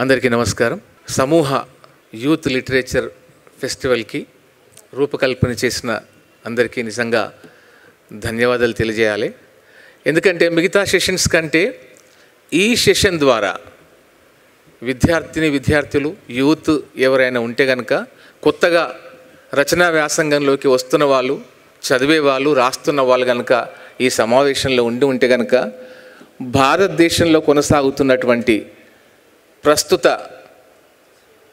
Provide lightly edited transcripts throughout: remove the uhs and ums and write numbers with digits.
అందరికీ నమస్కారం. సమూహ యూత్ లిటరేచర్ ఫెస్టివల్కి రూపకల్పన చేసిన అందరికీ నిజంగా ధన్యవాదాలు తెలియజేయాలి. ఎందుకంటే మిగతా సెషన్స్ కంటే ఈ సెషన్ ద్వారా విద్యార్థులు యూత్ ఎవరైనా ఉంటే కనుక కొత్తగా రచనా వ్యాసంగంలోకి వస్తున్న వాళ్ళు, చదివే వాళ్ళు, రాస్తున్న వాళ్ళు కనుక ఈ సమావేశంలో ఉంటే కనుక భారతదేశంలో కొనసాగుతున్నటువంటి ప్రస్తుత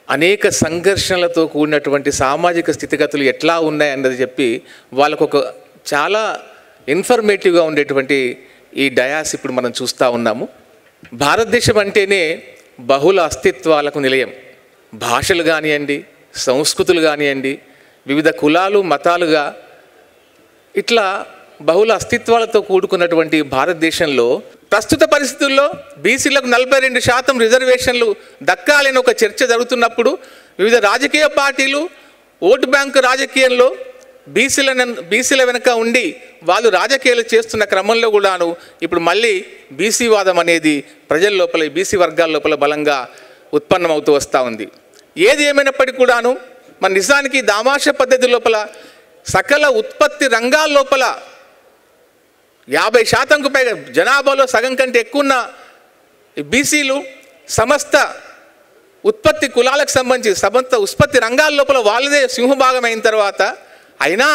అనేక సంఘర్షణలతో కూడినటువంటి సామాజిక స్థితిగతులు ఎట్లా ఉన్నాయన్నది చెప్పి వాళ్ళకు ఒక చాలా ఇన్ఫర్మేటివ్గా ఉండేటువంటి ఈ డయాస్ ఇప్పుడు మనం చూస్తూ ఉన్నాము. భారతదేశం అంటేనే బహుళ అస్తిత్వాలకు నిలయం. భాషలు కానివ్వండి, సంస్కృతులు కానివ్వండి, వివిధ కులాలు మతాలుగా ఇట్లా బహుళ అస్తిత్వాలతో కూడుకున్నటువంటి భారతదేశంలో ప్రస్తుత పరిస్థితుల్లో బీసీలకు 42% రిజర్వేషన్లు దక్కాలని ఒక చర్చ జరుగుతున్నప్పుడు వివిధ రాజకీయ పార్టీలు ఓటు బ్యాంకు రాజకీయంలో బీసీల వెనుక ఉండి వాళ్ళు రాజకీయాలు చేస్తున్న క్రమంలో కూడాను ఇప్పుడు మళ్ళీ బీసీ వాదం అనేది ప్రజల లోపల, బీసీ వర్గాల లోపల బలంగా ఉత్పన్నమవుతూ వస్తూ ఉంది. ఏది ఏమైనప్పటికీ కూడాను మన నిజానికి దామాష పద్ధతి లోపల సకల ఉత్పత్తి రంగాల లోపల 50%కు పైగా జనాభాలో సగం కంటే ఎక్కువ ఉన్న బీసీలు సమస్త ఉత్పత్తి కులాలకు సంబంధించి సమస్త ఉత్పత్తి రంగాల లోపల వాళ్ళదే సింహభాగం అయిన తర్వాత అయినా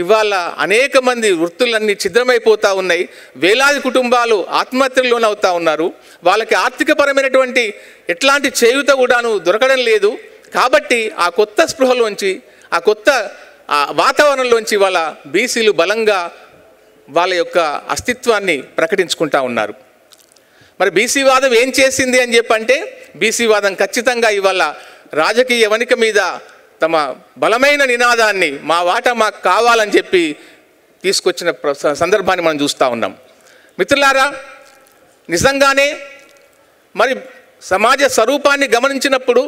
ఇవాళ అనేక మంది వృత్తులన్నీ ఛిద్రమైపోతూ ఉన్నాయి. వేలాది కుటుంబాలు ఆత్మహత్యలు లోనవుతూ ఉన్నారు. వాళ్ళకి ఆర్థికపరమైనటువంటి ఎట్లాంటి చేయూత కూడాను దొరకడం లేదు. కాబట్టి ఆ కొత్త స్పృహలోంచి, ఆ కొత్త వాతావరణంలోంచి వాళ్ళ బీసీలు బలంగా వాళ్ళ యొక్క అస్తిత్వాన్ని ప్రకటించుకుంటూ ఉన్నారు. మరి బీసీవాదం ఏం చేసింది అని చెప్పంటే, బీసీవాదం ఖచ్చితంగా ఇవాళ రాజకీయ వనిక మీద తమ బలమైన నినాదాన్ని మా వాటా మాకు కావాలని చెప్పి తీసుకొచ్చిన సందర్భాన్ని మనం చూస్తూ ఉన్నాం. మిత్రులారా, నిజంగానే మరి సమాజ స్వరూపాన్ని గమనించినప్పుడు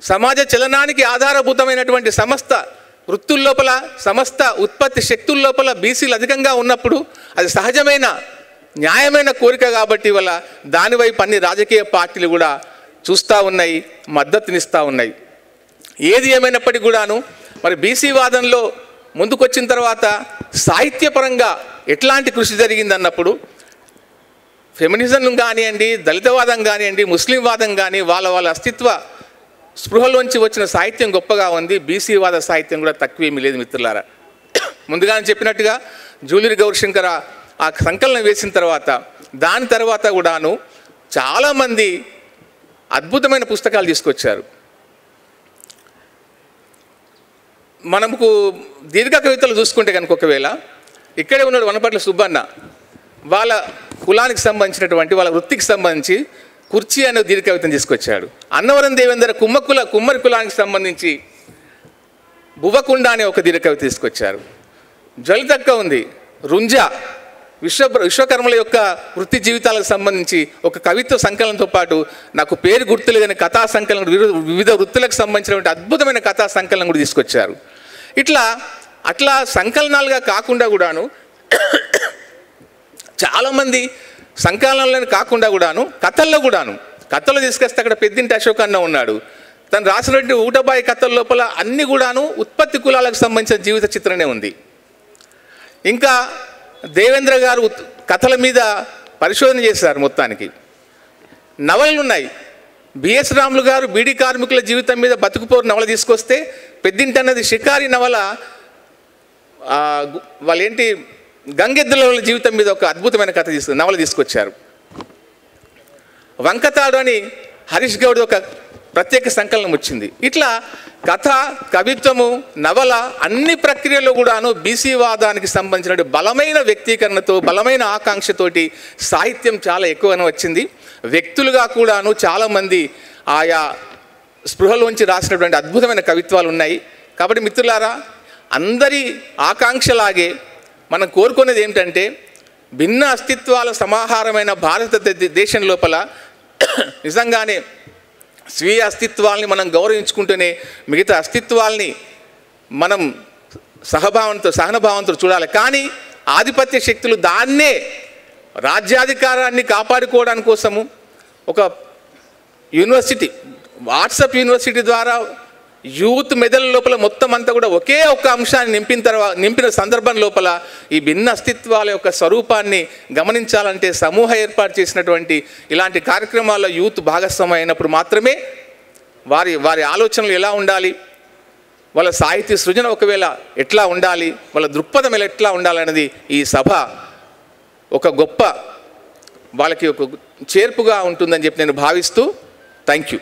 సమాజ చలనానికి ఆధారభూతమైనటువంటి సమస్త వృత్తుల లోపల, సమస్త ఉత్పత్తి శక్తుల లోపల బీసీలు అధికంగా ఉన్నప్పుడు అది సహజమైన న్యాయమైన కోరిక కాబట్టి వల్ల దానివైపు అన్ని రాజకీయ పార్టీలు కూడా చూస్తూ ఉన్నాయి, మద్దతునిస్తూ ఉన్నాయి. ఏది ఏమైనప్పటికీ కూడాను మరి బీసీ వాదంలో ముందుకొచ్చిన తర్వాత సాహిత్యపరంగా ఎట్లాంటి కృషి జరిగిందన్నప్పుడు ఫెమినిజం కానివ్వండి, దళితవాదం కానివ్వండి, ముస్లిం వాదం కానీ వాళ్ళ అస్తిత్వ స్పృహలోంచి వచ్చిన సాహిత్యం గొప్పగా ఉంది. బీసీ వాద సాహిత్యం కూడా తక్కువేమీ లేదు మిత్రులారా. ముందుగానే చెప్పినట్టుగా జూలూరి గౌరశంకర ఆ సంకలనం వేసిన తర్వాత దాని తర్వాత కూడాను చాలామంది అద్భుతమైన పుస్తకాలు తీసుకొచ్చారు. మనకు దీర్ఘ కవితలు చూసుకుంటే కనుక ఒకవేళ ఇక్కడే ఉన్నాడు వనపట్ల సుబ్బన్న, వాళ్ళ కులానికి సంబంధించినటువంటి వాళ్ళ వృత్తికి సంబంధించి కుర్చీ అనే దీర్ఘ కవితను తీసుకొచ్చాడు. అన్నవరం దేవేంద్ర కుమ్మరి కులానికి సంబంధించి బువ్వకుండ అనే ఒక దీర్ఘ కవిత తీసుకొచ్చారు. జ్వలితక్క ఉంది, రుంజా విశ్వకర్మల యొక్క వృత్తి జీవితాలకు సంబంధించి ఒక కవిత్వ సంకలనంతో పాటు నాకు పేరు గుర్తులేదని కథా సంకలనం, వివిధ వృత్తులకు సంబంధించినటువంటి అద్భుతమైన కథా సంకలనం కూడా తీసుకొచ్చారు. అట్లా సంకలనాలుగా కాకుండా కూడాను చాలామంది సంకలనాలను కాకుండా కూడాను కథల్లో తీసుకొస్తే అక్కడ పెద్దింటి అశోక్ అన్న ఉన్నాడు. తను రాసినటువంటి ఊటబాయి కథల లోపల అన్ని కూడాను ఉత్పత్తి కులాలకు సంబంధించిన జీవిత చిత్రమే ఉంది. ఇంకా దేవేంద్ర గారు కథల మీద పరిశోధన చేశారు. మొత్తానికి నవలలు ఉన్నాయి. బిఎస్ రాములు గారు బీడీ కార్మికుల జీవితం మీద బతుకుపోరు నవల తీసుకొస్తే పెద్దింటి అన్నది షికారి నవల, వాళ్ళేంటి గంగెద్దుల జీవితం మీద ఒక అద్భుతమైన నవల తీసుకొచ్చారు. వంకతాడు అని హరీష్ గౌడ్ ఒక ప్రత్యేక సంకలనం వచ్చింది. ఇట్లా కథ, కవిత్వము, నవల అన్ని ప్రక్రియలో కూడాను బీసీ వాదానికి సంబంధించిన బలమైన వ్యక్తీకరణతో, బలమైన ఆకాంక్షతోటి సాహిత్యం చాలా ఎక్కువగా వచ్చింది. వ్యక్తులుగా కూడాను చాలామంది ఆయా స్పృహలోంచి రాసినటువంటి అద్భుతమైన కవిత్వాలు ఉన్నాయి. కాబట్టి మిత్రులారా, అందరి ఆకాంక్షలాగే మనం కోరుకునేది ఏమిటంటే భిన్న అస్తిత్వాల సమాహారమైన భారతదేశం లోపల నిజంగానే స్వీయ అస్తిత్వాల్ని మనం గౌరవించుకుంటూనే మిగతా అస్తిత్వాల్ని మనం సహనభావంతో చూడాలి. కానీ ఆధిపత్య శక్తులు దాన్నే రాజ్యాధికారాన్ని కాపాడుకోవడానికి కోసము ఒక యూనివర్సిటీ, వాట్సాప్ యూనివర్సిటీ ద్వారా యూత్ మెదళ్ళ లోపల మొత్తం అంతా కూడా ఒకే ఒక్క అంశాన్ని నింపిన సందర్భం లోపల ఈ భిన్న అస్తిత్వాల యొక్క స్వరూపాన్ని గమనించాలంటే సమూహ ఏర్పాటు చేసినటువంటి ఇలాంటి కార్యక్రమాల్లో యూత్ భాగస్వామ్యం అయినప్పుడు మాత్రమే వారి ఆలోచనలు ఎలా ఉండాలి, వాళ్ళ సాహిత్య సృజన ఒకవేళ ఎట్లా ఉండాలి, వాళ్ళ దృక్పథం ఎట్లా ఉండాలన్నది ఈ సభ ఒక గొప్ప వాళ్ళకి ఒక చేర్పుగా ఉంటుందని చెప్పి నేను భావిస్తూ థ్యాంక్ యూ.